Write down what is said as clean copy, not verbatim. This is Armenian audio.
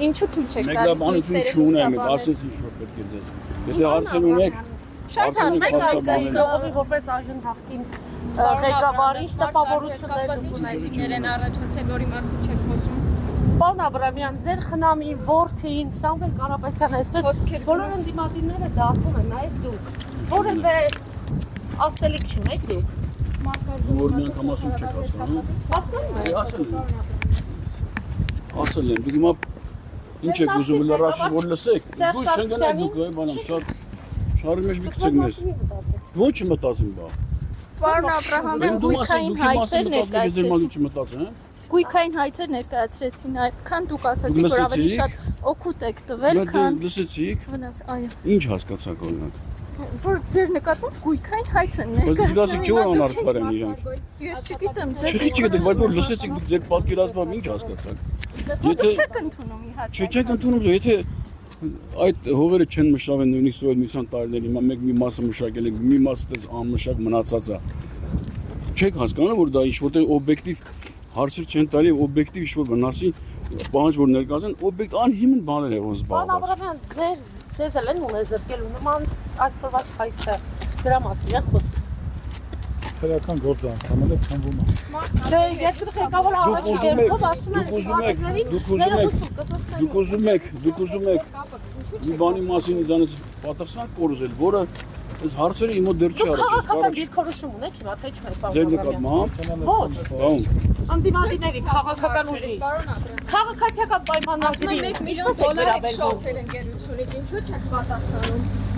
Ինչու թույլ չեք տալիս Մեգրաբանություն չունեմ, ասեցի ինչ որ պետք է ձեզ։ Եթե հարցեր ունեք, շատ հարցեր կան այս կողմի որպես այժմ հաղթին ղեկավարի տպավորություններ ունեն առաջացել, որի մասին չեք խոսում։ Պարոն Աբրամյան, ձեր խնամի որդին Սամվել Կարապետյանը, այսպես բոլոր ընդդիմադիրները դատում են, նայեք դուք։ Որևէ ասելիք չունեք դուք։ որ մի անգամ ասում չեք ասում։ Հասկանում եք։ Ասել եմ, դուք հիմա ինչ եք ուզում լրացի որ լսեք։ Դուք չեն գնաք դուք բանան շատ շարի մեջ մի գցեք մեզ։ Ոչ մտածում բա։ Պարոն Աբրահամյան, գույքային հայցեր ներկայացրեցին։ Գույքային հայցեր ներկայացրեցին, այդքան դուք ասացիք, որ ավելի շատ օգուտ եք տվել, քան լսեցիք։ Վնաս, այո։ Ինչ հասկացաք օրինակ։ Որ ձեր նկատմամբ գույքային հայց են Բայց դուք ասիք չէ որ անարդար են իրանք։ Ես չգիտեմ, ձեր Չգիտեք, բայց որ լսեցիք դուք ձեր պատկերացմամբ ինչ հասկացաք։ Եթե չեք ընդունում իհարկե։ Չեք ընդունում, եթե այդ հողերը չեն մշակվել նույնիսկ սոյել մի 20 տարիներ, հիմա մեկ մի մասը մշակել եք, մի մասը դες անմշակ մնացած է։ Չեք հասկանում որ դա ինչ որտեղ օբյեկտիվ հարցեր չեն տալի, օբյեկտիվ ինչ որ վնասի պահանջ որ ներկայացան, օբյեկտ անհիմն բաներ է ոնց զբաղված։ Պարոն Աբրամյան, ձեզ էլ են ունեզրկել ու նման այսօրվա հայցը դրա մասին եք խոսում։ Քրական գործ անդամը քնվում է։ Դե երկրի ղեկավարը առաջ երկով ասում են դուք ուզում եք մի բանի մասին ինձանից պատասխան կորզել, որը այս հարցերը իմ մոտ դեռ չի առաջացել։ Քաղաքական դիրքորոշում ունեք հիմա թե չունեք պարոն Ձեր Աբրամյան։ նկատմամբ Ոչ, անդիմադիրների քաղաքական ուժի։ Քաղաքացիական պայմանագրի $1 միլիոն շոփել ընկերությունից, ինչու չեք պատասխանում։